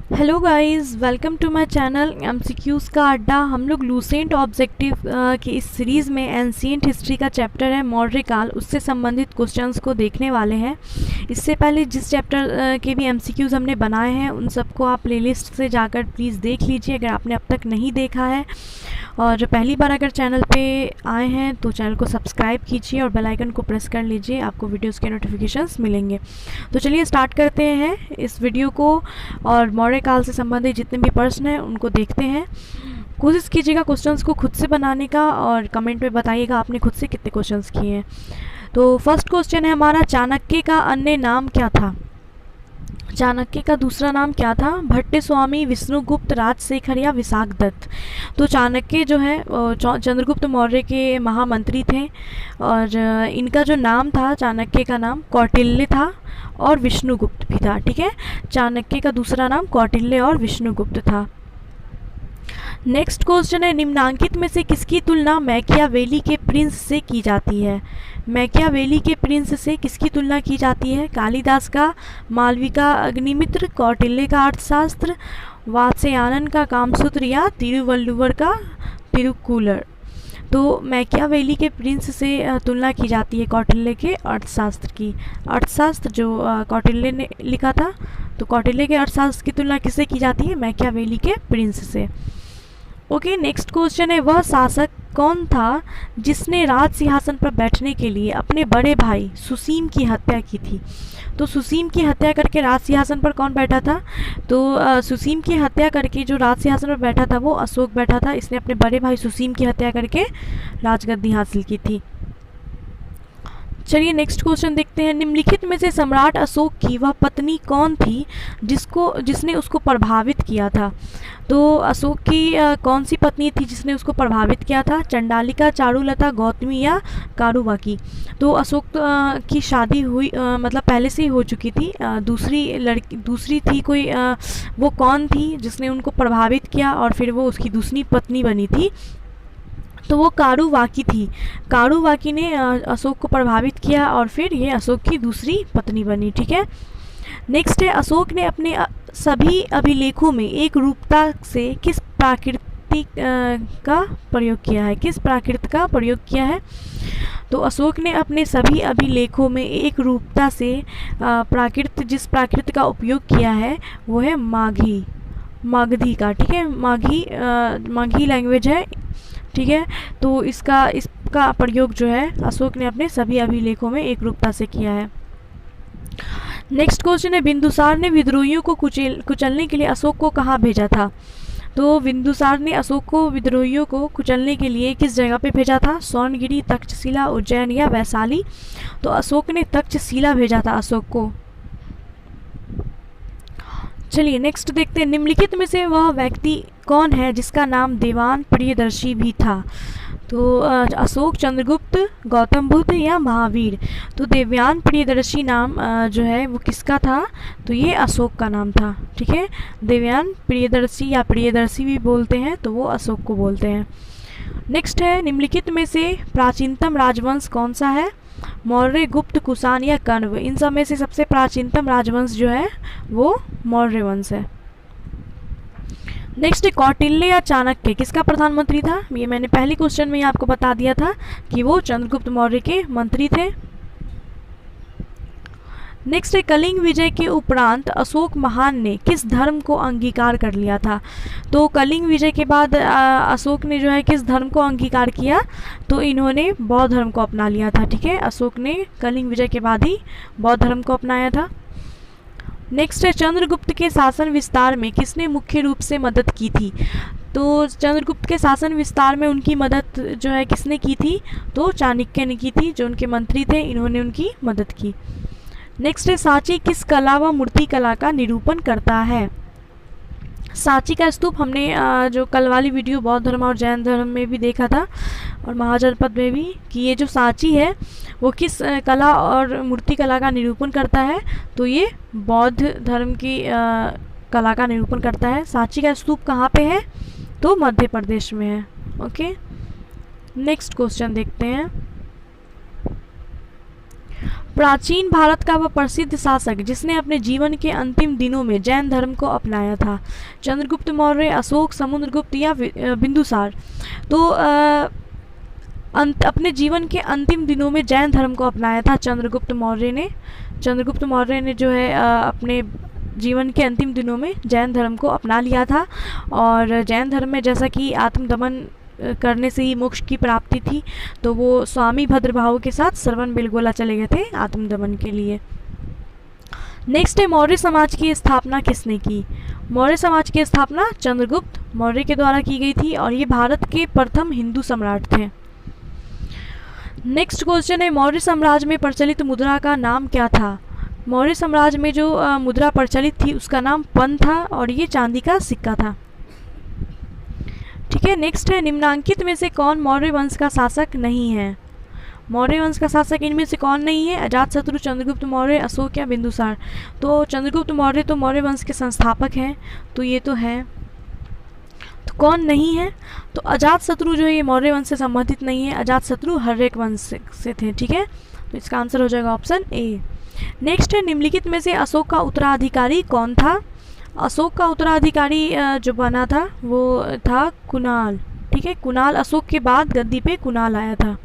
Hello guys, welcome to my channel MCQs का अड्डा। हम लोग लूसेंट ऑब्जेक्टिव की इस सीरीज़ में एंशिएंट हिस्ट्री का चैप्टर है मौर्य काल, उससे संबंधित क्वेश्चंस को देखने वाले हैं। इससे पहले जिस चैप्टर के भी एमसीक्यूज़ हमने बनाए हैं उन सबको आप प्लेलिस्ट से जाकर प्लीज़ देख लीजिए अगर आपने अब तक नहीं देखा है। और पहली बार अगर चैनल पे आए हैं तो चैनल को सब्सक्राइब कीजिए और बेल आइकन को प्रेस कर लीजिए, आपको वीडियोस के नोटिफिकेशंस मिलेंगे। तो चलिए स्टार्ट करते हैं इस वीडियो को और मौर्य काल से संबंधित जितने भी प्रश्न हैं उनको देखते हैं। कोशिश कीजिएगा क्वेश्चंस को खुद से बनाने का और कमेंट में बताइएगा आपने खुद से कितने क्वेश्चंस किए हैं। तो फर्स्ट क्वेश्चन है हमारा, चाणक्य का अन्य नाम क्या था? चाणक्य का दूसरा नाम क्या था? भट्ट स्वामी, विष्णुगुप्त, राजशेखर या विशाखदत्त। तो चाणक्य जो है चंद्रगुप्त मौर्य के महामंत्री थे और इनका जो नाम था, चाणक्य का नाम कौटिल्य था और विष्णुगुप्त भी था। ठीक है, चाणक्य का दूसरा नाम कौटिल्य और विष्णुगुप्त था। नेक्स्ट क्वेश्चन है, निम्नांकित में से किसकी तुलना मैकियावेली के प्रिंस से की जाती है? मैकियावेली के प्रिंस से किसकी तुलना की जाती है? कालिदास का मालवी का अग्निमित्र, कौटिल्य का अर्थशास्त्र, वात्स्यायन का कामसूत्र या तिरुवल्लुवर का तिरुक्कुलर। तो मैकियावेली के प्रिंस से तुलना की जाती है कौटिल्य के अर्थशास्त्र की। अर्थशास्त्र जो कौटिल्य ने लिखा था, तो कौटिल्य के अर्थशास्त्र की तुलना किससे की जाती है? मैकियावेली के प्रिंस से। ओके, नेक्स्ट क्वेश्चन है, वह शासक कौन था जिसने राज सिंहासन पर बैठने के लिए अपने बड़े भाई सुसीम की हत्या की थी? तो सुसीम की हत्या करके राज सिंहासन पर कौन बैठा था? तो सुसीम की हत्या करके जो राज सिंहासन पर बैठा था वो अशोक बैठा था। इसने अपने बड़े भाई सुसीम की हत्या करके राजगद्दी हासिल की थी। चलिए नेक्स्ट क्वेश्चन देखते हैं, निम्नलिखित में से सम्राट अशोक की वह पत्नी कौन थी जिसने उसको प्रभावित किया था? तो अशोक की कौन सी पत्नी थी जिसने उसको प्रभावित किया था? चंडालिका, चारुलता, गौतमी या कारुबाकी। तो अशोक की शादी हुई मतलब पहले से ही हो चुकी थी। दूसरी थी कोई, वो कौन थी जिसने उनको प्रभावित किया और फिर वो उसकी दूसरी पत्नी बनी थी? तो वो कारुबाकी थी। कारुबाकी ने अशोक को प्रभावित किया और फिर ये अशोक की दूसरी पत्नी बनी। ठीक है, नेक्स्ट है, अशोक ने अपने सभी अभिलेखों में एक रूपता से किस प्राकृतिक का प्रयोग किया है? किस प्राकृत का प्रयोग किया है? तो अशोक ने अपने सभी अभिलेखों में एक रूपता से जिस प्राकृत का उपयोग किया है वो है मागधी का। ठीक है, माघी लैंग्वेज है। ठीक है, तो इसका प्रयोग जो है अशोक ने अपने सभी अभिलेखों में एक रूपता से किया है। नेक्स्ट क्वेश्चन है, बिंदुसार ने विद्रोहियों को कुचलने के लिए अशोक को कहाँ भेजा था? तो बिंदुसार ने अशोक को विद्रोहियों को कुचलने के लिए किस जगह पे भेजा था? स्वर्णगिरी, तक्षशिला, उज्जैन या वैशाली। तो अशोक ने तक्षशिला भेजा था अशोक को। चलिए नेक्स्ट देखते हैं, निम्नलिखित में से वह व्यक्ति कौन है जिसका नाम देवान प्रियदर्शी भी था? तो अशोक, चंद्रगुप्त, गौतम बुद्ध या महावीर। तो देवयान प्रियदर्शी नाम जो है वो किसका था? तो ये अशोक का नाम था। ठीक है, देवयान प्रियदर्शी या प्रियदर्शी भी बोलते हैं तो वो अशोक को बोलते हैं। नेक्स्ट है, निम्नलिखित में से प्राचीनतम राजवंश कौन सा है? मौर्य, गुप्त, कुषाण या कण्व। इन सब में से सबसे प्राचीनतम राजवंश जो है वो मौर्य वंश है। नेक्स्ट है, कौटिल्य या चाणक्य किसका प्रधानमंत्री था? ये मैंने पहले क्वेश्चन में ही आपको बता दिया था कि वो चंद्रगुप्त मौर्य के मंत्री थे। नेक्स्ट है, कलिंग विजय के उपरांत अशोक महान ने किस धर्म को अंगीकार कर लिया था? तो कलिंग विजय के बाद अशोक ने जो है किस धर्म को अंगीकार किया? तो इन्होंने बौद्ध धर्म को अपना लिया था। ठीक है, अशोक ने कलिंग विजय के बाद ही बौद्ध धर्म को अपनाया था। नेक्स्ट है, चंद्रगुप्त के शासन विस्तार में किसने मुख्य रूप से मदद की थी? तो चंद्रगुप्त के शासन विस्तार में उनकी मदद जो है किसने की थी? तो चाणक्य ने की थी, जो उनके मंत्री थे इन्होंने उनकी मदद की। नेक्स्ट है, सांची किस कला व मूर्ति कला का निरूपण करता है? सांची का स्तूप हमने जो कल वाली वीडियो बौद्ध धर्म और जैन धर्म में भी देखा था और महाजनपद में भी, कि ये जो सांची है वो किस कला और मूर्ति कला का निरूपण करता है? तो ये बौद्ध धर्म की कला का निरूपण करता है। सांची का स्तूप कहाँ पे है? तो मध्य प्रदेश में है। ओके, नेक्स्ट क्वेश्चन देखते हैं, प्राचीन भारत का वह प्रसिद्ध शासक जिसने अपने जीवन के अंतिम दिनों में जैन धर्म को अपनाया था। चंद्रगुप्त मौर्य, अशोक, समुद्रगुप्त या बिंदुसार। तो अपने जीवन के अंतिम दिनों में जैन धर्म को अपनाया था चंद्रगुप्त मौर्य ने। चंद्रगुप्त मौर्य ने जो है अपने जीवन के अंतिम दिनों में जैन धर्म को अपना लिया था। और जैन धर्म में जैसा कि आत्मदमन करने से ही मोक्ष की प्राप्ति थी, तो वो स्वामी भद्रभाव के साथ श्रवण बेलगोला चले गए थे आत्मदमन के लिए। नेक्स्ट है, मौर्य समाज की स्थापना किसने की? मौर्य समाज की स्थापना चंद्रगुप्त मौर्य के द्वारा की गई थी और ये भारत के प्रथम हिंदू सम्राट थे। नेक्स्ट क्वेश्चन है, मौर्य साम्राज्य में प्रचलित मुद्रा का नाम क्या था? मौर्य साम्राज्य में जो मुद्रा प्रचलित थी उसका नाम पन था और ये चांदी का सिक्का था। ठीक है, नेक्स्ट है, निम्नांकित में से कौन मौर्य वंश का शासक नहीं है? मौर्य वंश का शासक इनमें से कौन नहीं है? अजातशत्रु, चंद्रगुप्त मौर्य, अशोक या बिंदुसार। तो चंद्रगुप्त मौर्य तो मौर्य वंश के संस्थापक हैं, तो ये तो है। तो कौन नहीं है? तो अजातशत्रु जो है ये मौर्य वंश से संबंधित नहीं है। अजातशत्रु हर्यक वंश से थे। ठीक है, तो इसका आंसर हो जाएगा ऑप्शन ए। नेक्स्ट है, निम्नलिखित में से अशोक का उत्तराधिकारी कौन था? अशोक का उत्तराधिकारी जो बना था वो था कुणाल। ठीक है, कुणाल, अशोक के बाद गद्दी पे कुणाल आया था।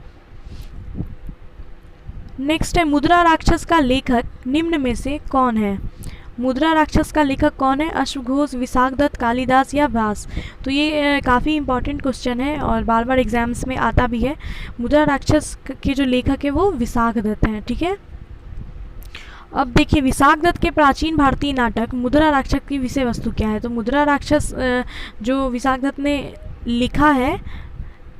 नेक्स्ट है, मुद्रा राक्षस का लेखक निम्न में से कौन है? मुद्रा राक्षस का लेखक कौन है? अश्वघोष, विशाखदत्त, कालिदास या व्यास। तो ये काफ़ी इंपॉर्टेंट क्वेश्चन है और बार बार एग्जाम्स में आता भी है। मुद्रा राक्षस के जो लेखक है वो विशाखदत्त हैं। ठीक है, अब देखिए विशाखदत्त के प्राचीन भारतीय नाटक मुद्रा राक्षस की विषय वस्तु क्या है? तो मुद्रा राक्षस जो विशाखदत्त ने लिखा है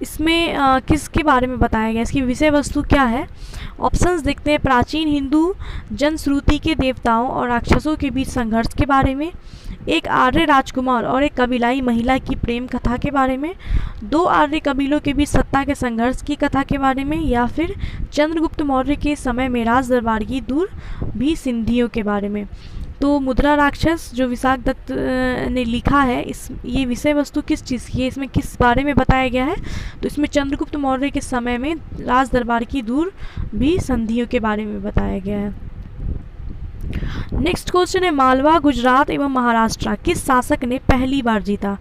इसमें किसके बारे में बताया गया, इसकी विषय वस्तु क्या है? ऑप्शंस देखते हैं। प्राचीन हिंदू जनश्रुति के देवताओं और राक्षसों के बीच संघर्ष के बारे में, एक आर्य राजकुमार और एक कबीलाई महिला की प्रेम कथा के बारे में, दो आर्य कबीलों के बीच सत्ता के संघर्ष की कथा के बारे में, या फिर चंद्रगुप्त मौर्य के समय में राज दरबार की दूर भी सिंधियों के बारे में। तो मुद्रा राक्षस जो विशाखदत्त ने लिखा है ये विषय वस्तु किस चीज़ की है, इसमें किस बारे में बताया गया है? तो इसमें चंद्रगुप्त मौर्य के समय में राज दरबार की दूर भी संधियों के बारे में बताया गया है। नेक्स्ट क्वेश्चन है, मालवा, गुजरात एवं महाराष्ट्र किस शासक ने पहली बार जीता?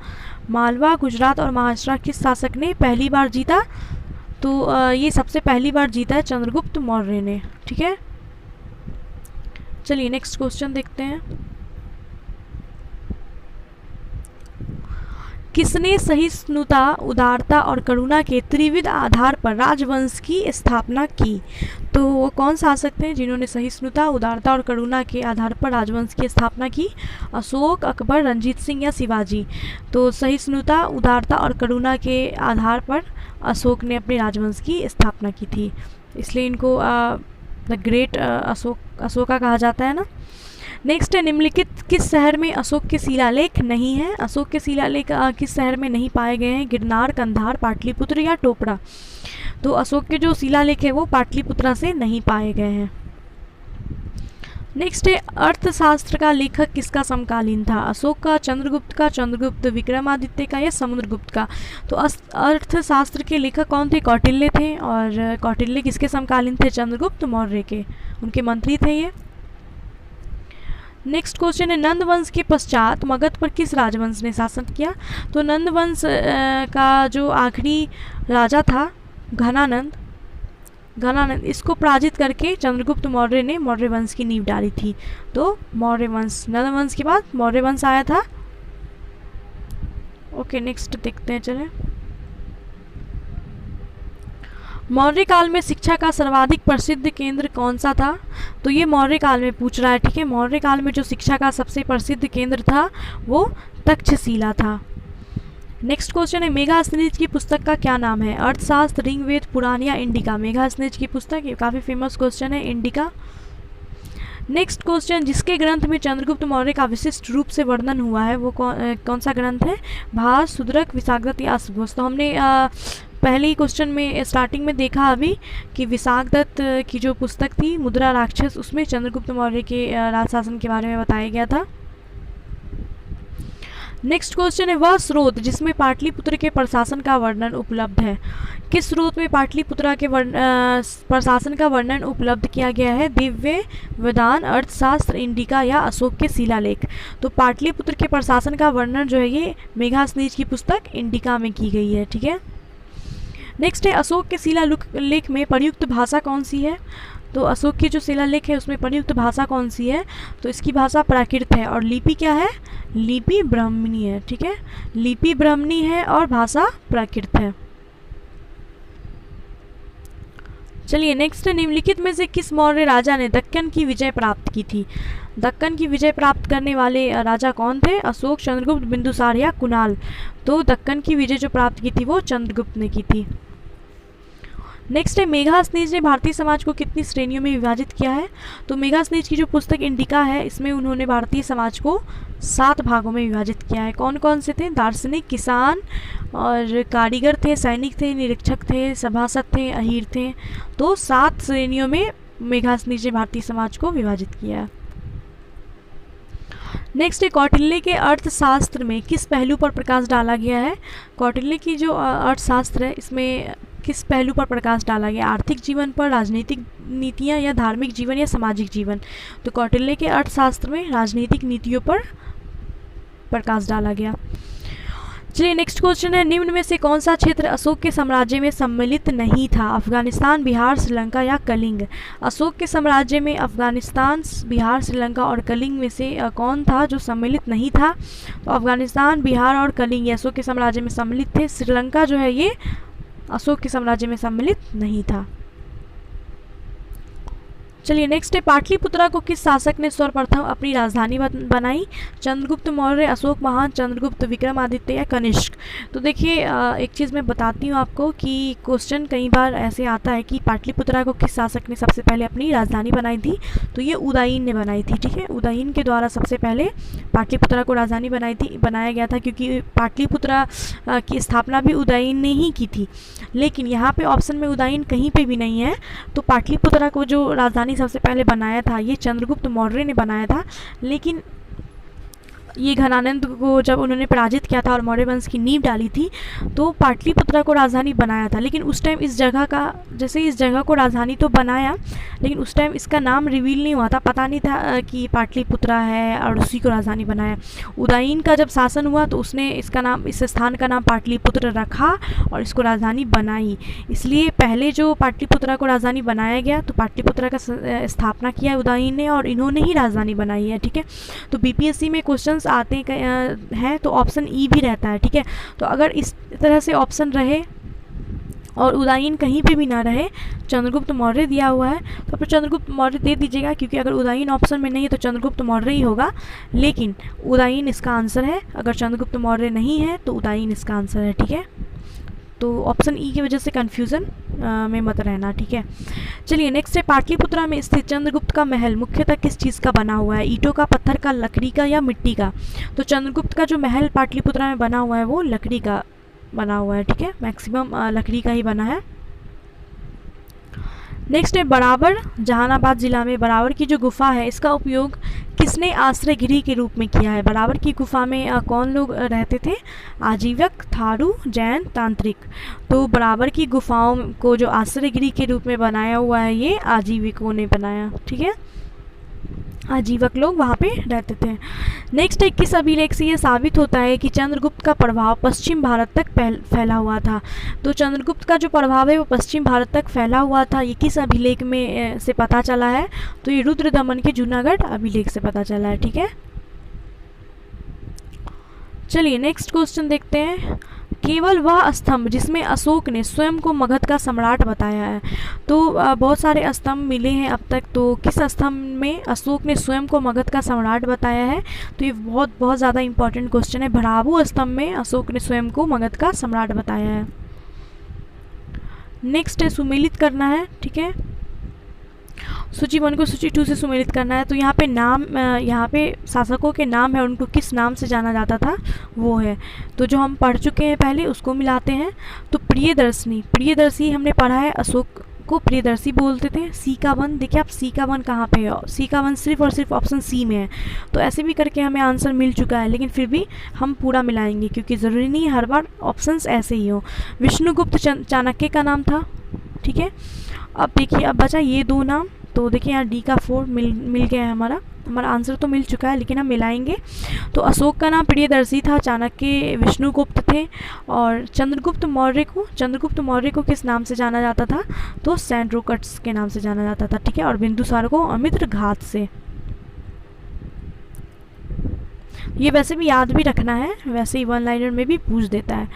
मालवा, गुजरात और महाराष्ट्र किस शासक ने पहली बार जीता? तो ये सबसे पहली बार जीता है चंद्रगुप्त मौर्य ने। ठीक है, चलिए नेक्स्ट क्वेश्चन देखते हैं। किसने सहिष्णुता, उदारता और करुणा के त्रिविध आधार पर राजवंश की स्थापना की? तो वो कौन शासक थे जिन्होंने सहिष्णुता, उदारता और करुणा के आधार पर राजवंश की स्थापना की? अशोक, अकबर, रंजीत सिंह या शिवाजी। तो सहिष्णुता, उदारता और करुणा के आधार पर अशोक ने अपने राजवंश की स्थापना की थी, इसलिए इनको द ग्रेट अशोका कहा जाता है ना। नेक्स्ट है, निम्नलिखित किस शहर में अशोक के शिलालेख नहीं है? अशोक के शिलालेख किस शहर में नहीं पाए गए हैं? गिरनार, कंधार, पाटलिपुत्र या टोपड़ा। तो अशोक के जो शिलालेख है वो पाटलिपुत्रा से नहीं पाए गए हैं। नेक्स्ट है, अर्थशास्त्र का लेखक किसका समकालीन था? अशोक का, चंद्रगुप्त का, चंद्रगुप्त विक्रमादित्य का या समुद्रगुप्त का। तो अर्थशास्त्र के लेखक कौन थे? कौटिल्य थे। और कौटिल्य किसके समकालीन थे? चंद्रगुप्त मौर्य के, उनके मंत्री थे ये। नेक्स्ट क्वेश्चन है, नंद वंश के पश्चात मगध पर किस राजवंश ने शासन किया? तो नंद वंश का जो आखिरी राजा था घनानंद, इसको पराजित करके चंद्रगुप्त मौर्य ने मौर्य वंश की नींव डाली थी। तो मौर्य वंश, नंद वंश के बाद मौर्य वंश आया था। ओके, नेक्स्ट देखते हैं। चलें, मौर्य काल में शिक्षा का सर्वाधिक प्रसिद्ध केंद्र कौन सा था? तो ये मौर्य काल में पूछ रहा है। ठीक है, मौर्य काल में जो शिक्षा का सबसे प्रसिद्ध केंद्र था वो तक्षशिला था। नेक्स्ट क्वेश्चन है, मेघास्नीज की पुस्तक का क्या नाम है? अर्थशास्त्र, ऋग्वेद, पुराण या इंडिका। मेघास्नीज की पुस्तक, ये काफ़ी फेमस क्वेश्चन है, इंडिका। नेक्स्ट क्वेश्चन, जिसके ग्रंथ में चंद्रगुप्त मौर्य का विशिष्ट रूप से वर्णन हुआ है वो कौन सा ग्रंथ है? भास, शूद्रक, विशाखदत्त या अश्वघोष। तो हमने पहले ही क्वेश्चन में स्टार्टिंग में देखा अभी कि विशाखदत्त की जो पुस्तक थी मुद्रा राक्षस, उसमें चंद्रगुप्त मौर्य के राज शासन के बारे में बताया गया था। नेक्स्ट क्वेश्चन है वह स्रोत जिसमें पाटलिपुत्र के प्रशासन का वर्णन उपलब्ध है। किस स्रोत में पाटलिपुत्र के प्रशासन का वर्णन उपलब्ध किया गया है? दिव्य, वेदांत, अर्थशास्त्र, इंडिका या अशोक के शिलालेख। तो पाटलिपुत्र के प्रशासन का वर्णन जो है ये मेघासनीज की पुस्तक इंडिका में की गई है। ठीक है, नेक्स्ट है अशोक के शिलालेख में प्रयुक्त भाषा कौन सी है? तो अशोक की जो शिलालेख है उसमें प्रयुक्त भाषा कौन सी है? तो इसकी भाषा प्राकृत है और लिपि क्या है? लिपि ब्राह्मणी है। ठीक है, लिपि ब्राह्मणी है और भाषा प्राकृत है। चलिए नेक्स्ट है निम्नलिखित में से किस मौर्य राजा ने दक्कन की विजय प्राप्त की थी? दक्कन की विजय प्राप्त करने वाले राजा कौन थे? अशोक, चंद्रगुप्त, बिंदुसार या कुणाल? तो दक्कन की विजय जो प्राप्त की थी वो चंद्रगुप्त ने की थी। नेक्स्ट है मेघासनीज ने भारतीय समाज को कितनी श्रेणियों में विभाजित किया है? तो मेघासनीज की जो पुस्तक इंडिका है इसमें उन्होंने भारतीय समाज को 7 भागों में विभाजित किया है। कौन कौन से थे? दार्शनिक, किसान और कारीगर थे, सैनिक थे, निरीक्षक थे, सभासद थे, अहीर थे। तो 7 श्रेणियों में मेघासनीज ने भारतीय समाज को विभाजित किया है। नेक्स्ट है कौटिल्य के अर्थशास्त्र में किस पहलू पर प्रकाश डाला गया है? कौटिल्य की जो अर्थशास्त्र है इसमें किस पहलू पर प्रकाश डाला गया? आर्थिक जीवन पर, राजनीतिक नीतियाँ या धार्मिक जीवन या सामाजिक जीवन? तो कौटिल्य के अर्थशास्त्र में राजनीतिक नीतियों पर प्रकाश डाला गया। चलिए नेक्स्ट क्वेश्चन है निम्न में से कौन सा क्षेत्र अशोक के साम्राज्य में सम्मिलित नहीं था? अफगानिस्तान, बिहार, श्रीलंका या कलिंग? अशोक के साम्राज्य में अफगानिस्तान, बिहार, श्रीलंका और कलिंग में से कौन था जो सम्मिलित नहीं था? तो अफगानिस्तान, बिहार और कलिंग ये अशोक के साम्राज्य में सम्मिलित थे। श्रीलंका जो है ये अशोक के साम्राज्य में सम्मिलित नहीं था। चलिए नेक्स्ट है पाटलिपुत्रा को किस शासक ने सर्वप्रथम अपनी राजधानी बनाई? चंद्रगुप्त मौर्य, अशोक महान, चंद्रगुप्त विक्रमादित्य या कनिष्क? तो देखिए एक चीज़ मैं बताती हूँ आपको कि क्वेश्चन कई बार ऐसे आता है कि पाटलिपुत्रा को किस शासक ने सबसे पहले अपनी राजधानी बनाई थी? तो ये उदयन ने बनाई थी। ठीक है, उदयन के द्वारा सबसे पहले पाटलिपुत्रा को राजधानी बनाया गया था, क्योंकि पाटलिपुत्रा की स्थापना भी उदयन ने ही की थी। लेकिन यहाँ पे ऑप्शन में उदयन कहीं पे भी नहीं है, तो पाटलिपुत्रा को जो राजधानी सबसे पहले बनाया था ये चंद्रगुप्त मौर्य ने बनाया था। लेकिन ये घनानंद को जब उन्होंने पराजित किया था और मौर्य वंश की नींव डाली थी तो पाटलिपुत्रा को राजधानी बनाया था। लेकिन उस टाइम इस जगह का जैसे इस जगह को राजधानी तो बनाया, लेकिन उस टाइम इसका नाम रिवील नहीं हुआ था, पता नहीं था कि पाटलिपुत्रा है और उसी को राजधानी बनाया। उदयन का जब शासन हुआ तो उसने इसका नाम, इस स्थान का नाम पाटलिपुत्र रखा और इसको राजधानी बनाई। इसलिए पहले जो पाटलिपुत्रा को राजधानी बनाया गया तो पाटलिपुत्रा का स्थापना किया उदयन ने और इन्होंने ही राजधानी बनाई है। ठीक है, तो बीपीएससी में क्वेश्चन आते हैं तो ऑप्शन ई भी रहता है। ठीक है, तो अगर इस तरह से ऑप्शन रहे और उदयन कहीं पे भी ना रहे, चंद्रगुप्त मौर्य दिया हुआ है तो फिर चंद्रगुप्त मौर्य दे दीजिएगा, क्योंकि अगर उदयन ऑप्शन में नहीं है तो चंद्रगुप्त मौर्य ही होगा। लेकिन उदयन इसका आंसर है, अगर चंद्रगुप्त मौर्य नहीं है तो उदयन इसका आंसर है। ठीक है, तो ऑप्शन ई की वजह से कन्फ्यूज़न में मत रहना। ठीक है, चलिए नेक्स्ट है पाटलिपुत्रा में स्थित चंद्रगुप्त का महल मुख्यतः किस चीज़ का बना हुआ है? ईंटों का, पत्थर का, लकड़ी का या मिट्टी का? तो चंद्रगुप्त का जो महल पाटलिपुत्रा में बना हुआ है वो लकड़ी का बना हुआ है। ठीक है, मैक्सिमम लकड़ी का ही बना है। नेक्स्ट है बराबर, जहानाबाद जिला में बराबर की जो गुफा है इसका उपयोग किसने आश्रय गृह के रूप में किया है? बराबर की गुफा में कौन लोग रहते थे? आजीवक, थारू, जैन, तांत्रिक? तो बराबर की गुफाओं को जो आश्रय गृह के रूप में बनाया हुआ है ये आजीविकों ने बनाया। ठीक है, आजीवक लोग वहाँ पे रहते थे। नेक्स्ट है किस अभिलेख से ये साबित होता है कि चंद्रगुप्त का प्रभाव पश्चिम भारत तक फैला हुआ था? तो चंद्रगुप्त का जो प्रभाव है वो पश्चिम भारत तक फैला हुआ था, ये किस अभिलेख में से पता चला है? तो ये रुद्रदमन के जूनागढ़ अभिलेख से पता चला है। ठीक है, चलिए नेक्स्ट क्वेश्चन देखते हैं। केवल वह स्तंभ जिसमें अशोक ने स्वयं को मगध का सम्राट बताया है। तो बहुत सारे स्तंभ मिले हैं अब तक, तो किस स्तंभ में अशोक ने स्वयं को मगध का सम्राट बताया है? तो ये बहुत ज़्यादा इंपॉर्टेंट क्वेश्चन है। भरावू स्तंभ में अशोक ने स्वयं को मगध का सम्राट बताया है। नेक्स्ट है सुमेलित करना है। ठीक है, सूची 1 को सूची 2 से सुमेलित करना है। तो यहाँ पे नाम, यहाँ पे शासकों के नाम है, उनको किस नाम से जाना जाता था वो है। तो जो हम पढ़ चुके हैं पहले उसको मिलाते हैं। तो प्रियदर्शनी हमने पढ़ा है अशोक को प्रियदर्शी बोलते थे। सी का 1, देखिए आप सी का 1 कहाँ पे है, सी का 1 सिर्फ और सिर्फ ऑप्शन सी में है। तो ऐसे भी करके हमें आंसर मिल चुका है, लेकिन फिर भी हम पूरा मिलाएंगे क्योंकि ज़रूरी नहीं है हर बार ऑप्शंस ऐसे ही हो। विष्णुगुप्त चाणक्य का नाम था, ठीक है। अब देखिए अब बचा ये 2 नाम, तो देखिए यहाँ डी का 4 मिल गया है, हमारा आंसर तो मिल चुका है, लेकिन हम मिलाएंगे। तो अशोक का नाम प्रियदर्शी था, चाणक्य विष्णुगुप्त थे, और चंद्रगुप्त मौर्य को किस नाम से जाना जाता था, तो सैंड्रोकट्स के नाम से जाना जाता था, ठीक है। और बिंदुसार को अमित्र घात से। ये वैसे भी याद भी रखना है, वैसे ही 1 लाइनर में भी पूछ देता है।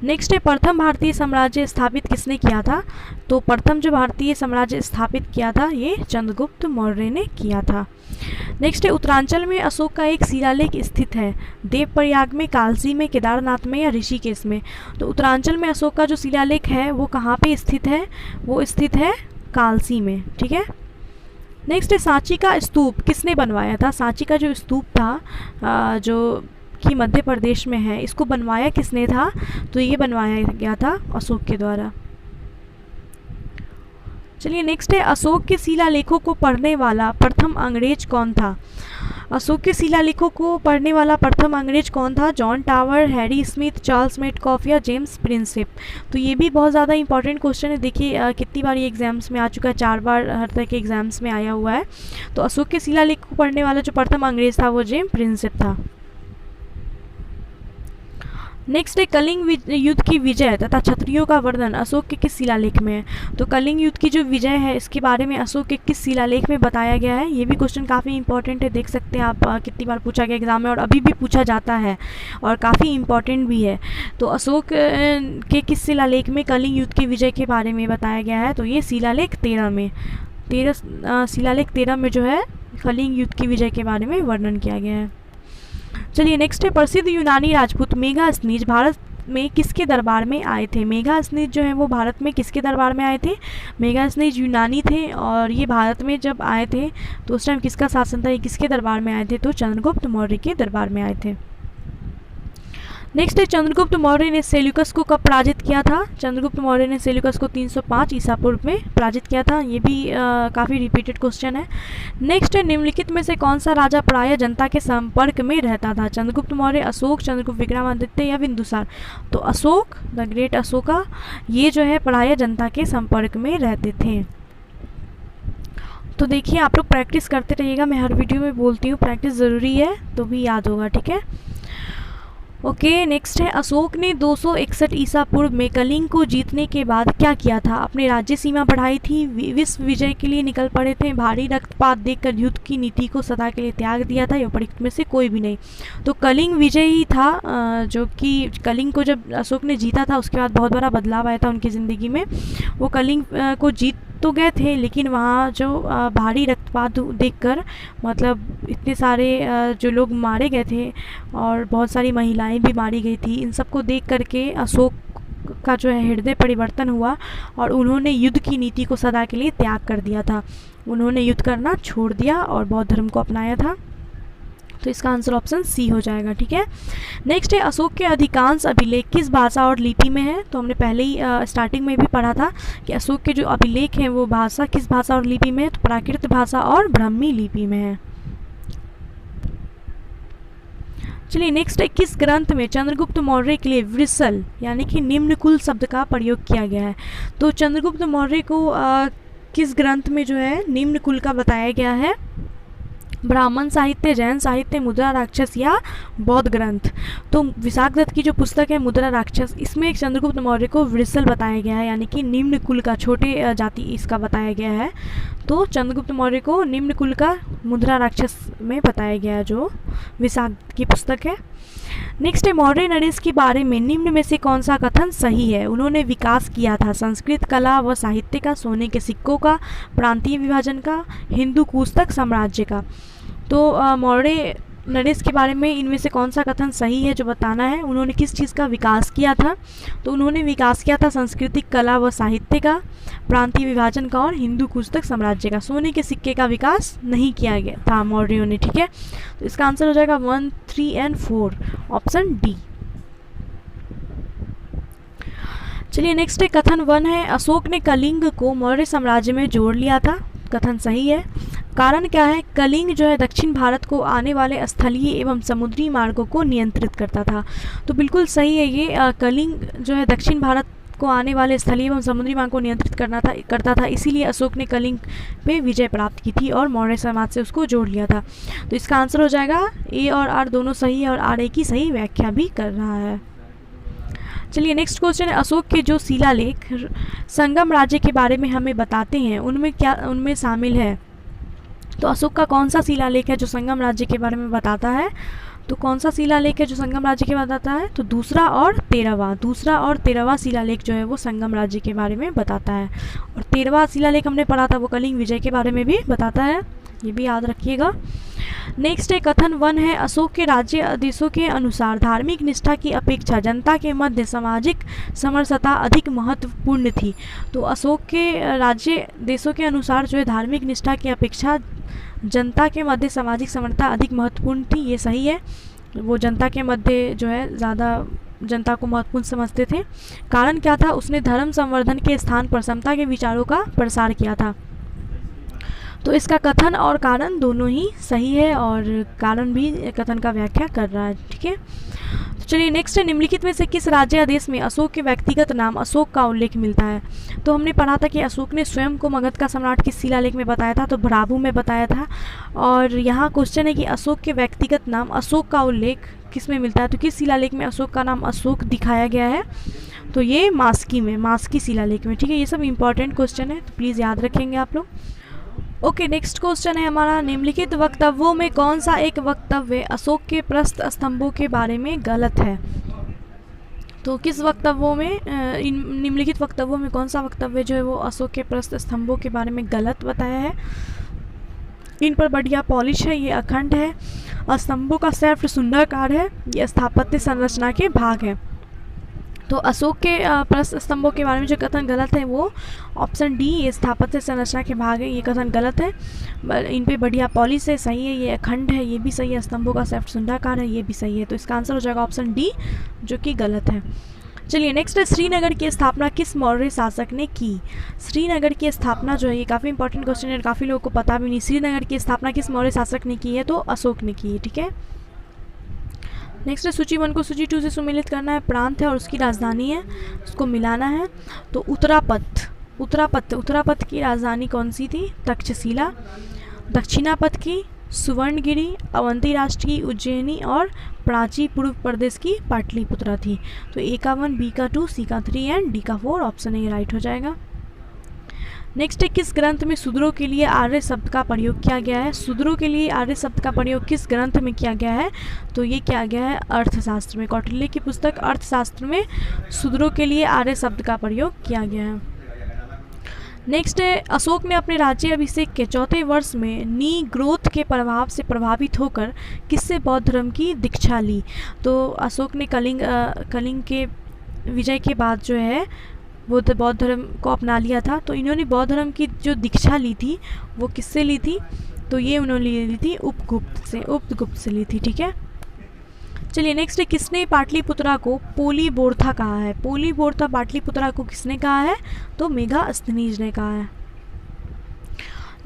नेक्स्ट है प्रथम भारतीय साम्राज्य स्थापित किसने किया था, तो प्रथम जो भारतीय साम्राज्य स्थापित किया था ये चंद्रगुप्त मौर्य ने किया था। नेक्स्ट है उत्तरांचल में अशोक का एक शिलालेख स्थित है, देवप्रयाग में, कालसी में, केदारनाथ में या ऋषिकेश में। तो उत्तरांचल में अशोक का जो शिलालेख है वो कहाँ पे स्थित है, वो स्थित है कालसी में, ठीक है। नेक्स्ट है सांची का स्तूप किसने बनवाया था। सांची का जो स्तूप था जो कि मध्य प्रदेश में है, इसको बनवाया किसने था, तो ये बनवाया गया था अशोक के द्वारा। चलिए नेक्स्ट है अशोक के शिलालेखों को पढ़ने वाला प्रथम अंग्रेज कौन था। अशोक के शिलालेखों को पढ़ने वाला प्रथम अंग्रेज कौन था, John tower, Harry Smith, Charles Metcalfe या जेम्स प्रिंसिप। तो ये भी बहुत ज़्यादा इंपॉर्टेंट क्वेश्चन है, देखिए कितनी बार ये एग्जाम्स में आ चुका है, 4 बार हर तरह के एग्जाम्स में आया हुआ है। तो अशोक के शिलालेख को पढ़ने वाला जो प्रथम अंग्रेज था वो जेम्स प्रिंसिप था। नेक्स्ट है कलिंग युद्ध की विजय तथा क्षत्रियों का वर्णन अशोक के किस शिलालेख में है। तो कलिंग युद्ध की जो विजय है इसके बारे में अशोक के किस शिलालेख में बताया गया है। ये भी क्वेश्चन काफ़ी इंपॉर्टेंट है, देख सकते हैं आप कितनी बार पूछा गया एग्जाम में और अभी भी पूछा जाता है और काफ़ी इंपॉर्टेंट भी है। तो अशोक के किस शिलालेख में कलिंग युद्ध की विजय के बारे में बताया गया है, तो ये शिलालेख 13 में, शिलालेख 13 में जो है कलिंग युद्ध की विजय के बारे में वर्णन किया गया है। चलिए नेक्स्ट है प्रसिद्ध यूनानी राजपूत मेगास्थनीज भारत में किसके दरबार में आए थे। मेगास्थनीज जो है वो भारत में किसके दरबार में आए थे, मेगास्थनीज यूनानी थे और ये भारत में जब आए थे तो उस टाइम किसका शासन था, ये किसके दरबार में आए थे, तो चंद्रगुप्त मौर्य के दरबार में आए थे। नेक्स्ट है चंद्रगुप्त मौर्य ने सेल्यूकस को कब पराजित किया था। चंद्रगुप्त मौर्य ने सेल्यूकस को 305 ईसा पूर्व में पराजित किया था। ये भी काफ़ी रिपीटेड क्वेश्चन है। नेक्स्ट है निम्नलिखित में से कौन सा राजा प्रायः जनता के संपर्क में रहता था। चंद्रगुप्त मौर्य, अशोक, चंद्रगुप्त विक्रमादित्य या बिंदुसार। तो अशोक, द ग्रेट अशोका, ये जो है प्रायः जनता के संपर्क में रहते थे। तो देखिए आप लोग प्रैक्टिस करते रहिएगा, मैं हर वीडियो में बोलती हूँ प्रैक्टिस ज़रूरी है तो भी याद होगा, ठीक है। ओके नेक्स्ट है अशोक ने 261 ईसा पूर्व में कलिंग को जीतने के बाद क्या किया था। अपने राज्य सीमा बढ़ाई थी, विश्व विजय के लिए निकल पड़े थे, भारी रक्तपात देखकर युद्ध की नीति को सदा के लिए त्याग दिया था, उपरोक्त में से कोई भी नहीं। तो कलिंग विजय ही था जो कि कलिंग को जब अशोक ने जीता था उसके बाद बहुत बड़ा बदलाव आया था उनकी ज़िंदगी में। वो कलिंग को जीत तो गए थे लेकिन वहाँ जो भारी रक्तपात देखकर, मतलब इतने सारे जो लोग मारे गए थे और बहुत सारी महिलाएं भी मारी गई थी, इन सबको देख करके अशोक का जो है हृदय परिवर्तन हुआ और उन्होंने युद्ध की नीति को सदा के लिए त्याग कर दिया था। उन्होंने युद्ध करना छोड़ दिया और बौद्ध धर्म को अपनाया था। तो इसका आंसर ऑप्शन सी हो जाएगा, ठीक है। नेक्स्ट है अशोक के अधिकांश अभिलेख किस भाषा और लिपि में है। तो हमने पहले ही स्टार्टिंग में भी पढ़ा था कि अशोक के जो अभिलेख हैं वो भाषा किस भाषा और लिपि में है, तो प्राकृत भाषा और ब्राह्मी लिपि में है। चलिए नेक्स्ट है किस ग्रंथ में चंद्रगुप्त मौर्य के लिए वृषल यानी कि निम्न कुल शब्द का प्रयोग किया गया है। तो चंद्रगुप्त मौर्य को किस ग्रंथ में जो है निम्न कुल का बताया गया है, ब्राह्मण साहित्य, जैन साहित्य, मुद्रा राक्षस या बौद्ध ग्रंथ। तो विशाख दत्त की जो पुस्तक है मुद्रा राक्षस, इसमें चंद्रगुप्त मौर्य को वृषल बताया गया है यानी कि निम्न कुल का, छोटे जाति इसका बताया गया है। तो चंद्रगुप्त मौर्य को निम्न कुल का मुद्रा राक्षस में बताया गया है जो विशाख की पुस्तक है। नेक्स्ट है मौर्य नरेश के बारे में निम्न में से कौन सा कथन सही है। उन्होंने विकास किया था संस्कृत कला व साहित्य का, सोने के सिक्कों का, प्रांतीय विभाजन का, हिंदू कुश तक साम्राज्य का। तो मौर्य नरेश के बारे में इनमें से कौन सा कथन सही है जो बताना है। उन्होंने किस चीज़ का विकास किया था, तो उन्होंने विकास किया था सांस्कृतिक कला व साहित्य का, प्रांतीय विभाजन का और हिंदू कुश तक साम्राज्य का। सोने के सिक्के का विकास नहीं किया गया था मौर्यों ने, ठीक है। तो इसका आंसर हो जाएगा 1, 3 और 4, ऑप्शन डी। चलिए नेक्स्ट है कथन 1 है, अशोक ने कलिंग को मौर्य साम्राज्य में जोड़ लिया था। कथन सही है। कारण क्या है, कलिंग जो है दक्षिण भारत को आने वाले स्थलीय एवं समुद्री मार्गों को नियंत्रित करता था। तो बिल्कुल सही है ये, कलिंग जो है दक्षिण भारत को आने वाले स्थलीय एवं समुद्री मार्ग को नियंत्रित करता था, इसीलिए अशोक ने कलिंग पे विजय प्राप्त की थी और मौर्य समाज से उसको जोड़ लिया था। तो इसका आंसर हो जाएगा ए और आर दोनों सही है और आर ए की सही व्याख्या भी कर रहा है। चलिए नेक्स्ट क्वेश्चन है, अशोक के जो शिलालेख संगम राज्य के बारे में हमें बताते हैं उनमें शामिल है। तो अशोक का कौन सा शिलालेख है जो संगम राज्य के बारे में बताता है? तो कौन सा शिलालेख है जो संगम राज्य के बताता है? तो दूसरा और 13वां शिलालेख जो है वो संगम राज्य के बारे में बताता है। और 13वां शिलालेख हमने पढ़ा था वो कलिंग विजय के बारे में भी बताता है, ये भी याद रखिएगा। नेक्स्ट है कथन 1 है, अशोक के राज्य आदेशों के अनुसार धार्मिक निष्ठा की अपेक्षा जनता के मध्य सामाजिक समरसता अधिक महत्वपूर्ण थी। तो अशोक के राज्य देशों के अनुसार जो है धार्मिक निष्ठा की अपेक्षा जनता के मध्य सामाजिक समरसता अधिक महत्वपूर्ण थी, ये सही है। वो जनता के मध्य जो है ज़्यादा जनता को महत्वपूर्ण समझते थे। कारण क्या था, उसने धर्म संवर्धन के स्थान पर समता के विचारों का प्रसार किया था। तो इसका कथन और कारण दोनों ही सही है और कारण भी कथन का व्याख्या कर रहा है, ठीक है। तो चलिए नेक्स्ट है, निम्नलिखित में से किस राज्य आदेश में अशोक के व्यक्तिगत नाम अशोक का उल्लेख मिलता है? तो हमने पढ़ा था कि अशोक ने स्वयं को मगध का सम्राट किस शिलालेख में बताया था? तो भ्राभु में बताया था। और यहाँ क्वेश्चन है कि अशोक के व्यक्तिगत नाम अशोक का उल्लेख किस में मिलता है? तो किस शिलालेख में अशोक का नाम अशोक दिखाया गया है? तो ये मास्की शिलालेख में, ठीक है। ये सब इंपॉर्टेंट क्वेश्चन है, तो प्लीज़ याद रखेंगे आप लोग। ओके नेक्स्ट क्वेश्चन है हमारा, निम्नलिखित वक्तव्यों में कौन सा एक वक्तव्य अशोक के प्रस्थ स्तंभों के बारे में गलत है? तो किस वक्तव्यों में निम्नलिखित वक्तव्यों में कौन सा वक्तव्य जो है वो अशोक के प्रस्थ स्तंभों के बारे में गलत बताया है? इन पर बढ़िया पॉलिश है, ये अखंड है, स्तंभों का सैफ सुंदराकार है, ये स्थापत्य संरचना के भाग है। तो अशोक के प्रस्थ स्तंभों के बारे में जो कथन गलत है वो ऑप्शन डी, ये स्थापत्य संरचना के भाग है, ये कथन गलत है। इन पे बढ़िया पॉलिश है, सही है, ये अखंड है, ये भी सही है, स्तंभों का सैफ सुंदराकार है, ये भी सही है। तो इसका आंसर हो जाएगा ऑप्शन डी जो कि गलत है। चलिए नेक्स्ट है, श्रीनगर की स्थापना किस मौर्य शासक ने की? श्रीनगर की स्थापना जो है ये काफ़ी इंपॉर्टेंट क्वेश्चन है, काफ़ी लोगों को पता भी नहीं। श्रीनगर की स्थापना किस मौर्य शासक ने की है? तो अशोक ने की है, ठीक है। नेक्स्ट है, सूची 1 को सूची 2 से सुमेलित करना है, प्रांत है और उसकी राजधानी है, उसको मिलाना है। तो उत्तरापथ की राजधानी कौन सी थी? तक्षशिला। दक्षिणापथ की सुवर्णगिरी, अवंती राष्ट्र की उज्जैनी और प्राची पूर्व प्रदेश की पाटलिपुत्रा थी। तो ए का 1, बी का 2, सी का 3 एंड डी का 4, ऑप्शन ए राइट हो जाएगा। नेक्स्ट है, किस ग्रंथ में शूद्रों के लिए आर्य शब्द का प्रयोग किया गया है? शूद्रों के लिए आर्य शब्द का प्रयोग किस ग्रंथ में किया गया है? तो ये किया गया है अर्थशास्त्र में। कौटिल्य की पुस्तक अर्थशास्त्र में शूद्रों के लिए आर्य शब्द का प्रयोग किया गया है। नेक्स्ट है, अशोक ने अपने राज्य अभिषेक के 4थे वर्ष में नी ग्रोथ के प्रभाव से प्रभावित होकर किससे बौद्ध धर्म की दीक्षा ली? तो अशोक ने कलिंग के विजय के बाद जो है वो बौद्ध धर्म को अपना लिया था। तो इन्होंने बौद्ध धर्म की जो दीक्षा ली थी वो किससे ली थी? तो ये उन्होंने ली थी उपगुप्त से ली थी, ठीक है। चलिए नेक्स्ट है, किसने पाटलिपुत्रा को पोलीबोर्था कहा है? पोलीबोर्था पाटलिपुत्रा को किसने कहा है? तो मेगास्थनीज ने कहा है।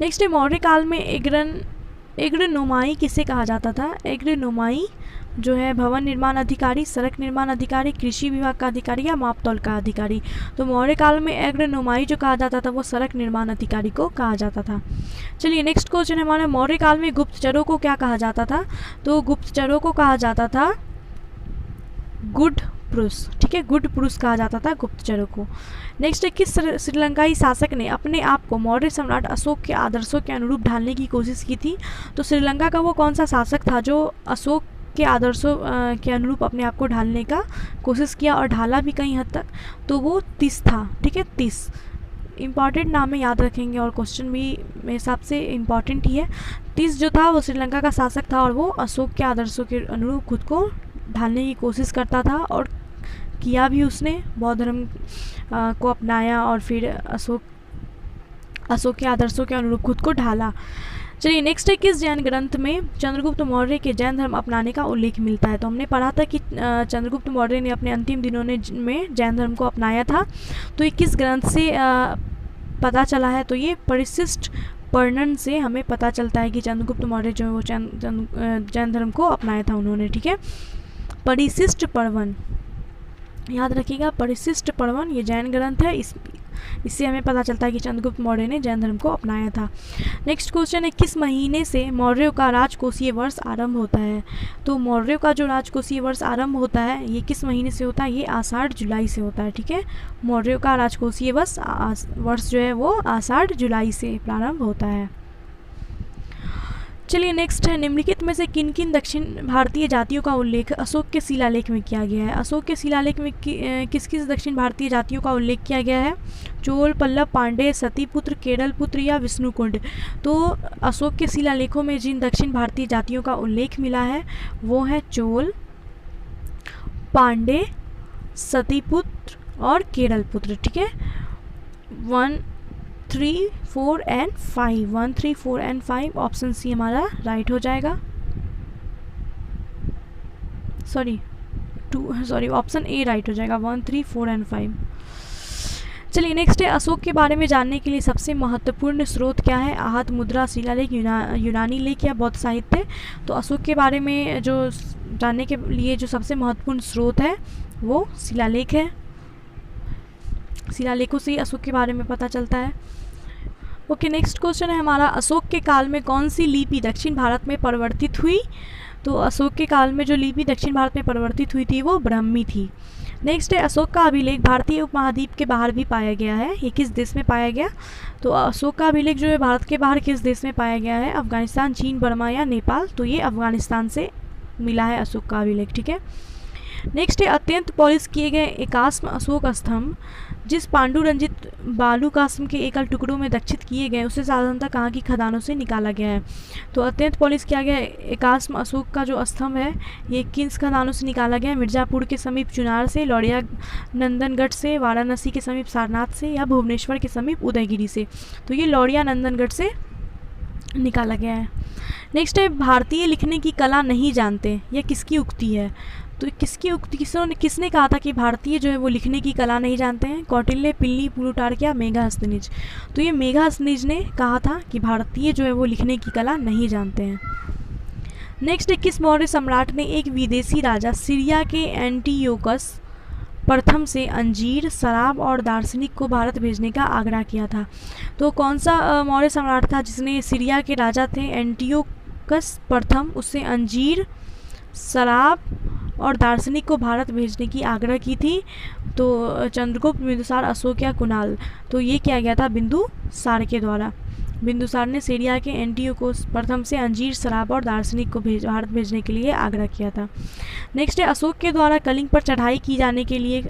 नेक्स्ट है, मौर्य काल में एग्रनोमाई किसे कहा जाता था? एग्रनोमाई जो है भवन निर्माण अधिकारी, सड़क निर्माण अधिकारी, कृषि विभाग का अधिकारी या मापतौल का अधिकारी। तो मौर्य काल में एग्रनोमाई जो कहा जाता था वो सड़क निर्माण अधिकारी को कहा जाता था। चलिए नेक्स्ट क्वेश्चन हमारा, मौर्य काल में गुप्तचरों को क्या कहा जाता था? तो गुप्तचरों को कहा जाता था गुड पुरुष, ठीक है, गुड पुरुष कहा जाता था गुप्तचरों को। नेक्स्ट है, किस श्रीलंकाई शासक ने अपने आप को मौर्य सम्राट अशोक के आदर्शों के अनुरूप ढालने की कोशिश की थी? तो श्रीलंका का वो कौन सा शासक था जो अशोक के आदर्शों के अनुरूप अपने आप को ढालने का कोशिश किया और ढाला भी कई हद तक? तो वो तीस था, ठीक है। तीस इम्पॉर्टेंट नाम है, याद रखेंगे और क्वेश्चन भी मेरे हिसाब से इम्पॉर्टेंट ही है। तीस जो था वो श्रीलंका का शासक था और वो अशोक के आदर्शों के अनुरूप खुद को ढालने की कोशिश करता था और किया भी उसने, बौद्ध धर्म को अपनाया और फिर अशोक के आदर्शों के अनुरूप खुद को ढाला। चलिए नेक्स्ट है, किस जैन ग्रंथ में चंद्रगुप्त मौर्य के जैन धर्म अपनाने का उल्लेख मिलता है? तो हमने पढ़ा था कि चंद्रगुप्त मौर्य ने अपने अंतिम दिनों में जैन धर्म को अपनाया था। तो ये किस ग्रंथ से पता चला है? तो ये परिशिष्ट पर्णन से हमें पता चलता है कि चंद्रगुप्त मौर्य जो है वो जैन धर्म को अपनाया था उन्होंने, ठीक है। परिशिष्ट पर्वन याद रखिएगा, परिशिष्ट पर्वन ये जैन ग्रंथ है, इससे हमें पता चलता है कि चंद्रगुप्त मौर्य ने जैन धर्म को अपनाया था। नेक्स्ट क्वेश्चन है, किस महीने से मौर्यों का राजकोषीय वर्ष आरंभ होता है? तो मौर्यों का जो राजकोषीय वर्ष आरंभ होता है ये किस महीने से होता है? ये आषाढ़ जुलाई से होता है, ठीक है। मौर्यों का राजकोषीय वर्ष जो है वो आषाढ़ जुलाई से प्रारंभ होता है। चलिए नेक्स्ट है, निम्नलिखित में से किन किन दक्षिण भारतीय जातियों का उल्लेख अशोक के शिलालेख में किया गया है? अशोक के शिलालेख में किस किस दक्षिण भारतीय जातियों का उल्लेख किया गया है? चोल, पल्लव, पांडे, सतीपुत्र, केरल पुत्र या विष्णुकुंड? तो अशोक के शिलालेखों में जिन दक्षिण भारतीय जातियों का उल्लेख मिला है वो है चोल, पांडे, सतीपुत्र और केरल पुत्र, ठीक है। 1, 3, 4 एंड 5, 1, 3, 4 एंड 5 ऑप्शन सी हमारा राइट हो जाएगा। ऑप्शन ए राइट हो जाएगा, 1, 3, 4 एंड 5। चलिए नेक्स्ट है, अशोक के बारे में जानने के लिए सबसे महत्वपूर्ण स्रोत क्या है? आहत मुद्रा, शिलालेख, यूनानी लेख या बौद्ध साहित्य? तो अशोक के बारे में जो जानने के लिए जो सबसे महत्वपूर्ण स्रोत है वो शिलालेख है। शिलालेखों से अशोक के बारे में पता चलता है। ओके, नेक्स्ट क्वेश्चन है हमारा, अशोक के काल में कौन सी लिपि दक्षिण भारत में परिवर्तित हुई? तो अशोक के काल में जो लिपि दक्षिण भारत में परिवर्तित हुई थी वो ब्राह्मी थी। नेक्स्ट है, अशोक का अभिलेख भारतीय उपमहाद्वीप के बाहर भी पाया गया है, ये किस देश में पाया गया? तो अशोक का अभिलेख जो है भारत के बाहर किस देश में पाया गया है? अफगानिस्तान, चीन, बर्मा या नेपाल? तो ये अफगानिस्तान से मिला है अशोक का अभिलेख, ठीक है। नेक्स्ट है, अत्यंत पॉलिश किए गए एकास्म अशोक स्तंभ जिस पांडुरंजित बालू कास्म के एकल टुकड़ों में दक्षित किए गए उसे साधारणतः कहाँ की खदानों से निकाला गया है? तो अत्यंत पॉलिश किया गया एकास्म अशोक का जो स्तंभ है ये किस खदानों से निकाला गया है? मिर्ज़ापुर के समीप चुनार से, लौड़िया नंदनगढ़ से, वाराणसी के समीप सारनाथ से या भुवनेश्वर के समीप उदयगिरी से? तो ये लौड़िया नंदनगढ़ से निकाला गया है। नेक्स्ट है, भारतीय लिखने की कला नहीं जानते, यह किसकी उक्ति है? तो किसकी उक्ति, किसने कहा था कि भारतीय जो है वो लिखने की कला नहीं जानते हैं? कौटिल्य, पिल्ली, प्लूटार्क या मेगास्थनीज? तो ये मेगास्थनीज ने कहा था कि भारतीय जो है वो लिखने की कला नहीं जानते हैं। नेक्स्ट है, किस मौर्य सम्राट ने एक विदेशी राजा सीरिया के एंटीयोकस प्रथम से अंजीर, शराब और दार्शनिक को भारत भेजने का आग्रह किया था? तो कौन सा मौर्य सम्राट था जिसने सीरिया के राजा थे एंटीयोकस प्रथम, उससे अंजीर, शराब और दार्शनिक को भारत भेजने की आग्रह की थी? तो चंद्रगुप्त, बिंदुसार, अशोक या कुणाल? तो ये किया गया था बिंदुसार के द्वारा। बिंदुसार ने सीरिया के एंटीयोकस प्रथम से अंजीर, शराब और दार्शनिक को भारत भेजने के लिए आग्रह किया था। नेक्स्ट है, अशोक के द्वारा कलिंग पर चढ़ाई की जाने के लिए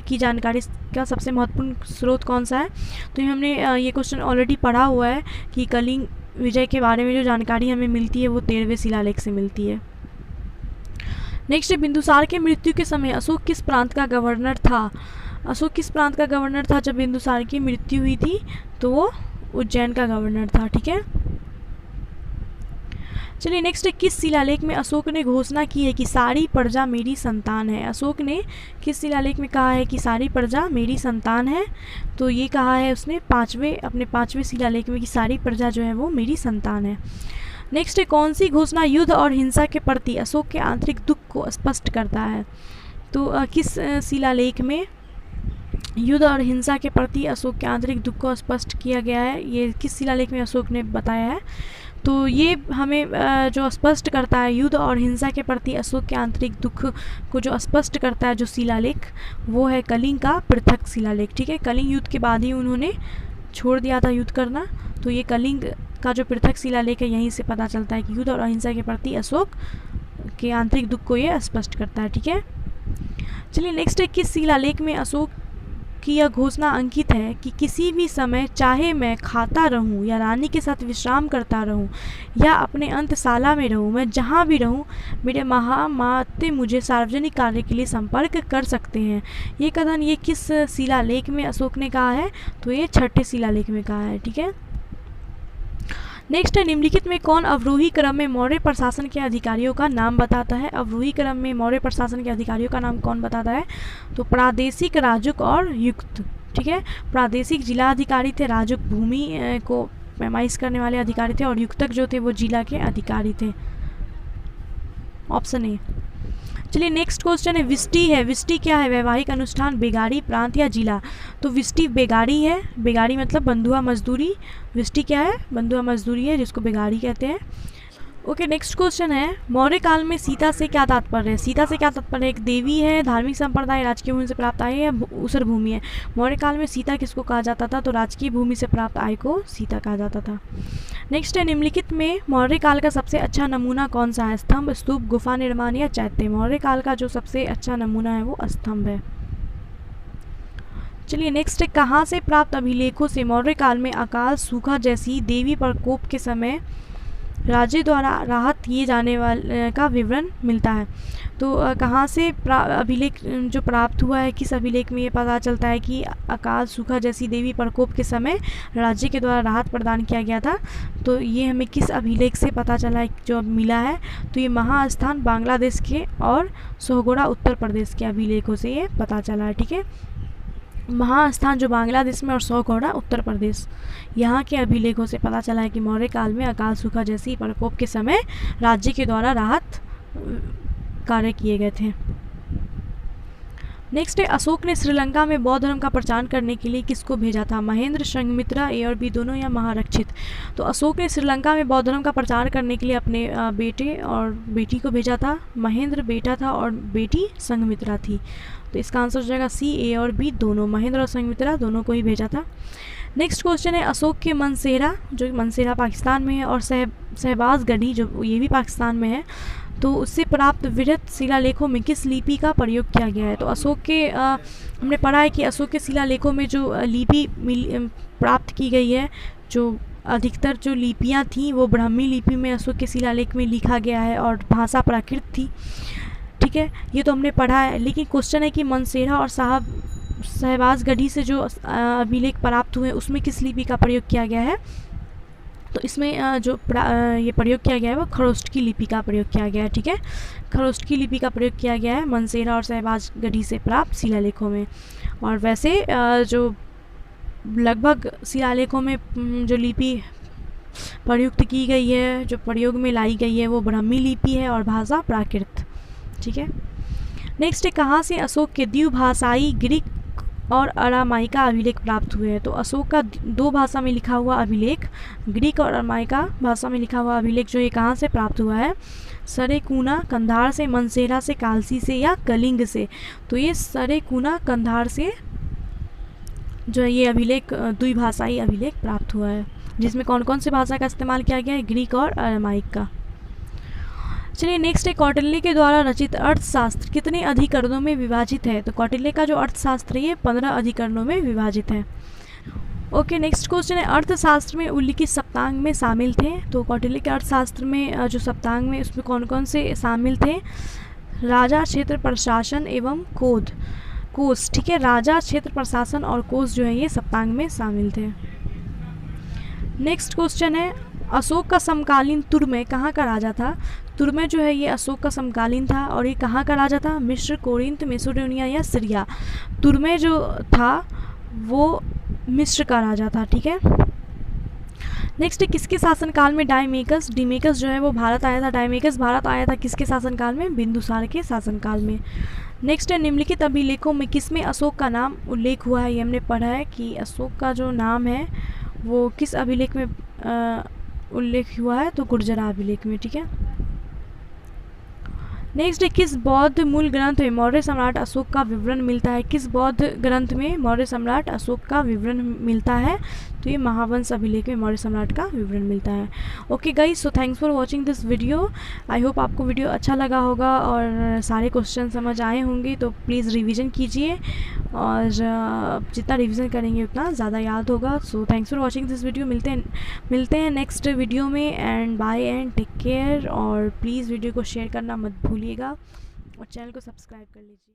की जानकारी का सबसे महत्वपूर्ण स्रोत कौन सा है? तो हमने ये क्वेश्चन ऑलरेडी पढ़ा हुआ है कि कलिंग विजय के बारे में जो जानकारी हमें मिलती है वो 13वें शिलालेख से मिलती है। नेक्स्ट है, बिंदुसार के मृत्यु के समय अशोक किस प्रांत का गवर्नर था? अशोक किस प्रांत का गवर्नर था जब बिंदुसार की मृत्यु हुई थी? तो वो उज्जैन का गवर्नर था, ठीक है। चलिए नेक्स्ट है, किस शिलालेख में अशोक ने घोषणा की है कि सारी प्रजा मेरी संतान है? अशोक ने किस शिलालेख में कहा है कि सारी प्रजा मेरी संतान है? तो ये कहा है उसने अपने पांचवें शिलालेख में कि सारी प्रजा जो है वो मेरी संतान है। नेक्स्ट है, कौन सी घोषणा युद्ध और हिंसा के प्रति अशोक के आंतरिक दुख को स्पष्ट करता है? तो किस शिलालेख में युद्ध और हिंसा के प्रति अशोक के आंतरिक दुख को स्पष्ट किया गया है? ये किस शिलालेख में अशोक ने बताया है? तो ये हमें जो स्पष्ट करता है युद्ध और हिंसा के प्रति अशोक के आंतरिक दुख को जो स्पष्ट करता है जो शिलालेख वो है कलिंग का पृथक शिलालेख, ठीक है। कलिंग युद्ध के बाद ही उन्होंने छोड़ दिया था युद्ध करना, तो ये कलिंग का जो पृथक शिलालेख है यहीं से पता चलता है कि युद्ध और अहिंसा के प्रति अशोक के आंतरिक दुख को ये स्पष्ट करता है, ठीक है। चलिए नेक्स्ट है, किस शिलालेख में अशोक की यह घोषणा अंकित है कि किसी भी समय चाहे मैं खाता रहूं या रानी के साथ विश्राम करता रहूं या अपने अंतशाला में रहूं, मैं जहां भी रहूं मेरे महामात्य मुझे सार्वजनिक कार्य के लिए संपर्क कर सकते हैं? ये कथन ये किस शिलालेख में अशोक ने कहा है? तो ये 6ठे शिलालेख में कहा है, ठीक है। नेक्स्ट है, निम्नलिखित में कौन अवरोही क्रम में मौर्य प्रशासन के अधिकारियों का नाम बताता है? अवरोही क्रम में मौर्य प्रशासन के अधिकारियों का नाम कौन बताता है? तो प्रादेशिक, राजुक और युक्त। ठीक है, प्रादेशिक जिलाधिकारी थे, राजुक भूमि को पैमाइश करने वाले अधिकारी थे, और युक्तक जो थे वो जिला के अधिकारी थे। Option A. चलिए नेक्स्ट क्वेश्चन है, विष्टि है। विष्टि क्या है? वैवाहिक अनुष्ठान, बेगारी, प्रांत या जिला? तो विष्टि बेगारी है, बेगारी मतलब बंधुआ मजदूरी। विष्टि क्या है? बंधुआ मजदूरी है, जिसको बेगारी कहते हैं। ओके, नेक्स्ट क्वेश्चन है, मौर्य काल में सीता से क्या तात्पर्य है? सीता से क्या तात्पर्य है? एक देवी है, धार्मिक संप्रदाय, राजकीय भूमि से प्राप्त आय या ऊसर भूमि है? मौर्य काल में सीता किसको कहा जाता था? तो राजकीय भूमि से प्राप्त आय को सीता कहा जाता था। नेक्स्ट है, निम्नलिखित में मौर्य काल का सबसे अच्छा नमूना कौन सा है? स्तंभ, स्तूप, गुफा निर्माण या चैत्य? मौर्य काल का जो सबसे अच्छा नमूना है वो स्तंभ है। चलिए नेक्स्ट है, कहाँ से प्राप्त अभिलेखों से मौर्य काल में अकाल, सूखा जैसी देवी प्रकोप के समय राज्य द्वारा राहत किए जाने वाले का विवरण मिलता है? तो कहाँ से अभिलेख जो प्राप्त हुआ है, किस अभिलेख में ये पता चलता है कि अकाल, सूखा जैसी देवी प्रकोप के समय राज्य के द्वारा राहत प्रदान किया गया था? तो ये हमें किस अभिलेख से पता चला है, जो मिला है? तो ये महास्थान बांग्लादेश के और सोहगोड़ा उत्तर प्रदेश के अभिलेखों से ये पता चला है। ठीक है, महास्थान जो बांग्लादेश में और सोहगोड़ा उत्तर प्रदेश, यहाँ के अभिलेखों से पता चला है कि मौर्य काल में अकाल, सूखा जैसी प्रकोप के समय राज्य के द्वारा राहत कार्य किए गए थे। नेक्स्ट है, अशोक ने श्रीलंका में बौद्ध धर्म का प्रचार करने के लिए किसको भेजा था? महेंद्र, संघमित्रा, ए और बी दोनों या महारक्षित? तो अशोक ने श्रीलंका में बौद्ध धर्म का प्रचार करने के लिए अपने बेटे और बेटी को भेजा था। महेंद्र बेटा था और बेटी संघमित्रा थी। तो इसका आंसर हो जाएगा सी, ए और बी दोनों, महेंद्र और संघमित्रा दोनों को ही भेजा था। नेक्स्ट क्वेश्चन है, अशोक के मनसेरा, जो मनसेरा पाकिस्तान में है, और शहबाज गढ़ी जो ये भी पाकिस्तान में है, तो उससे प्राप्त वृहत शिलालेखों में किस लिपि का प्रयोग किया गया है? तो अशोक के हमने पढ़ा है कि अशोक के शिलालेखों में जो लिपि प्राप्त की गई है, जो अधिकतर जो लिपियाँ थीं वो ब्राह्मी लिपि में अशोक के शिलालेख में लिखा गया है, और भाषा प्राकृत थी। ठीक है, ये तो हमने पढ़ा है, लेकिन क्वेश्चन है कि मनसेरा और शहबाज गढ़ी से जो अभिलेख प्राप्त हुए उसमें किस लिपि का प्रयोग किया गया है? तो इसमें ये प्रयोग किया गया है वो खरोष्टकी लिपि का प्रयोग किया गया है। ठीक है, खरोष्टकी लिपि का प्रयोग किया गया है मनसेरा और शहबाज गढ़ी से प्राप्त शिलालेखों में। और वैसे जो लगभग शिलालेखों में जो लिपि प्रयुक्त की गई है, जो प्रयोग में लाई गई है, वो ब्राह्मी लिपि है और भाषा प्राकृत। ठीक है, नेक्स्ट है, कहाँ से अशोक के द्विभाषाई ग्रीक और अरामाइका अभिलेख प्राप्त हुए हैं? तो अशोक का दो भाषा में लिखा हुआ अभिलेख, ग्रीक और अरामाइका भाषा में लिखा हुआ अभिलेख जो ये कहाँ से प्राप्त हुआ है? सरेकुना, कंधार से, मनसेरा से, कालसी से या कलिंग से? तो ये सरेकुना, कंधार से जो है ये अभिलेख द्विभाषाई अभिलेख प्राप्त हुआ है, जिसमें कौन कौन सी भाषा का इस्तेमाल किया गया है? ग्रीक और अरामाइक का। चलिए नेक्स्ट है, कौटिल्य के द्वारा रचित अर्थशास्त्र कितने अधिकरणों में विभाजित है? तो कौटिल्य का जो अर्थशास्त्र है ये 15 अधिकरणों में विभाजित है। ओके, नेक्स्ट क्वेश्चन है, अर्थशास्त्र में उल्लिखित सप्तांग में शामिल थे? तो कौटिल्य के अर्थशास्त्र में जो सप्तांग में उसमें कौन कौन से शामिल थे? राजा, क्षेत्र, प्रशासन एवं कोष। ठीक है, राजा, क्षेत्र, प्रशासन और कोष जो है ये सप्तांग में शामिल थे। नेक्स्ट क्वेश्चन है, अशोक का समकालीन तुर्मे कहाँ का राजा था? तुर्मे जो है ये अशोक का समकालीन था, और ये कहाँ का राजा था? मिस्र, कोरिंथ, मेसोपोटामिया या सीरिया? तुर्मे जो था वो मिस्र का राजा था। ठीक है, नेक्स्ट है, किसके शासनकाल में डिमेकस जो है वो भारत आया था? डिमेकस भारत आया था किसके शासनकाल में? बिंदुसार के शासनकाल में। नेक्स्ट है, निम्नलिखित अभिलेखों में किसमें अशोक का नाम उल्लेख हुआ है? ये हमने पढ़ा है कि अशोक का जो नाम है वो किस अभिलेख में उल्लेख हुआ है? तो गुर्जरा अभिलेख में। ठीक है, नेक्स्ट है, किस बौद्ध मूल ग्रंथ में मौर्य सम्राट अशोक का विवरण मिलता है? किस बौद्ध ग्रंथ में मौर्य सम्राट अशोक का विवरण मिलता है? तो ये महावंश अभिलेख में मौर्य सम्राट का विवरण मिलता है। Okay guys, so thanks for watching this video. I hope आपको वीडियो अच्छा लगा होगा और सारे क्वेश्चन समझ आए होंगे। तो प्लीज़ रिवीजन कीजिए, और जितना रिवीजन करेंगे उतना ज़्यादा याद होगा। So thanks for watching this video. मिलते हैं नेक्स्ट वीडियो में, and bye and take care. और प्लीज़ वीडियो को शेयर करना मत भूलिएगा और चैनल को सब्सक्राइब कर लीजिए।